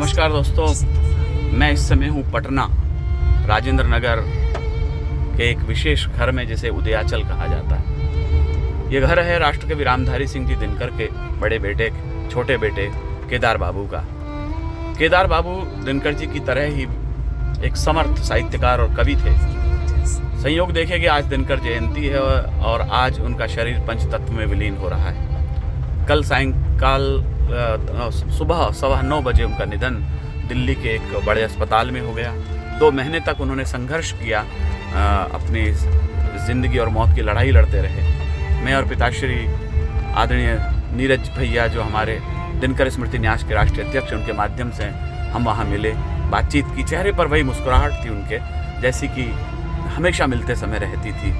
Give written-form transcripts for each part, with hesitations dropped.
नमस्कार दोस्तों, मैं इस समय हूँ पटना राजेंद्र नगर के एक विशेष घर में जिसे उदयाचल कहा जाता है। ये घर है राष्ट्रकवि रामधारी सिंह जी दिनकर के बड़े बेटे, छोटे बेटे केदार बाबू का। केदार बाबू दिनकर जी की तरह ही एक समर्थ साहित्यकार और कवि थे। संयोग देखें कि आज दिनकर जयंती है और आज उनका शरीर पंचतत्व में विलीन हो रहा है। कल सायंकाल सुबह 9:15 बजे उनका निधन दिल्ली के एक बड़े अस्पताल में हो गया। 2 महीने तक उन्होंने संघर्ष किया, अपनी ज़िंदगी और मौत की लड़ाई लड़ते रहे। मैं और पिताश्री आदरणीय नीरज भैया, जो हमारे दिनकर स्मृति न्यास के राष्ट्रीय अध्यक्ष, उनके माध्यम से हम वहाँ मिले, बातचीत की। चेहरे पर वही मुस्कुराहट थी उनके, जैसी कि हमेशा मिलते समय रहती थी।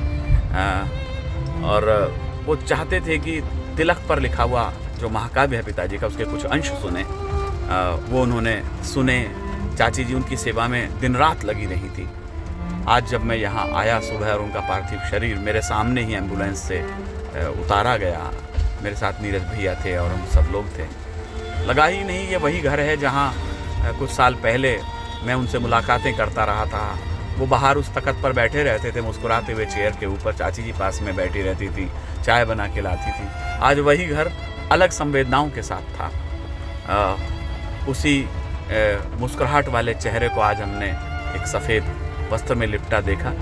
और वो चाहते थे कि तिलक पर लिखा हुआ जो महाकाव्य है पिताजी का, उसके कुछ अंश सुने। वो उन्होंने सुने। चाची जी उनकी सेवा में दिन रात लगी रही थी। आज जब मैं यहाँ आया सुबह और उनका पार्थिव शरीर मेरे सामने ही एम्बुलेंस से उतारा गया, मेरे साथ नीरज भैया थे और हम सब लोग थे, लगा ही नहीं ये वही घर है जहाँ कुछ साल पहले मैं उनसे मुलाकातें करता रहा था। वो बाहर उस तख्त पर बैठे रहते थे मुस्कुराते हुए चेयर के ऊपर, चाची जी पास में बैठी रहती थी, चाय बना के लाती थी। आज वही घर अलग संवेदनाओं के साथ था। उसी मुस्कुराहट वाले चेहरे को आज हमने एक सफ़ेद वस्त्र में लिपटा देखा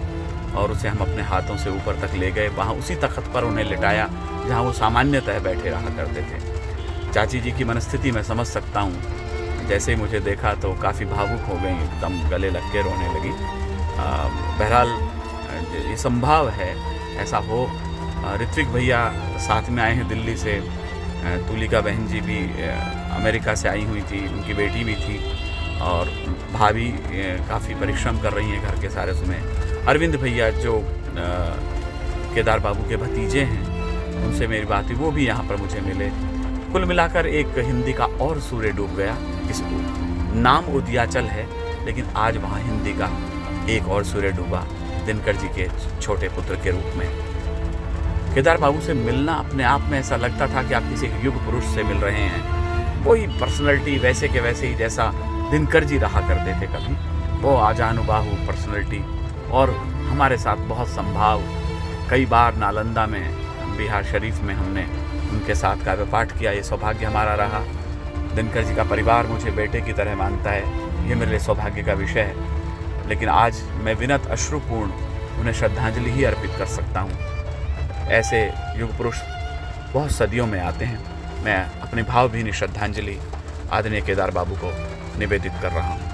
और उसे हम अपने हाथों से ऊपर तक ले गए। वहाँ उसी तख्त पर उन्हें लिटाया जहाँ वो सामान्यतः बैठे रहा करते थे। चाची जी की मनस्थिति मैं समझ सकता हूँ। जैसे ही मुझे देखा तो काफ़ी भावुक हो गई, एकदम गले लग के रोने लगी। बहरहाल ये संभव है ऐसा हो। ऋत्विक भैया साथ में आए हैं दिल्ली से, तुलिका बहन जी भी अमेरिका से आई हुई थी, उनकी बेटी भी थी, और भाभी काफ़ी परिश्रम कर रही हैं घर के सारे उसमें। अरविंद भैया जो केदार बाबू के भतीजे हैं, उनसे मेरी बात हुई, वो भी यहाँ पर मुझे मिले। कुल मिलाकर एक हिंदी का और सूर्य डूब गया। इस नाम उदयाचल है, लेकिन आज वहाँ हिंदी का एक और सूर्य डूबा दिनकर जी के छोटे पुत्र के रूप में। केदार बाबू से मिलना अपने आप में ऐसा लगता था कि आप किसी युग पुरुष से मिल रहे हैं। वही पर्सनैलिटी वैसे के वैसे ही जैसा दिनकर जी रहा करते थे कभी, वो आजानुबाहु पर्सनैलिटी, और हमारे साथ बहुत संभाव। कई बार नालंदा में, बिहार शरीफ में हमने उनके साथ काव्य पाठ किया। ये सौभाग्य हमारा रहा। दिनकर जी का परिवार मुझे बेटे की तरह मानता है, ये मेरे लिए सौभाग्य का विषय है। लेकिन आज मैं विनत अश्रुपूर्ण उन्हें श्रद्धांजलि ही अर्पित कर सकता हूँ। ऐसे युग पुरुष बहुत सदियों में आते हैं। मैं अपनी भावभीनी श्रद्धांजलि आदरणीय केदार बाबू को निवेदित कर रहा हूँ।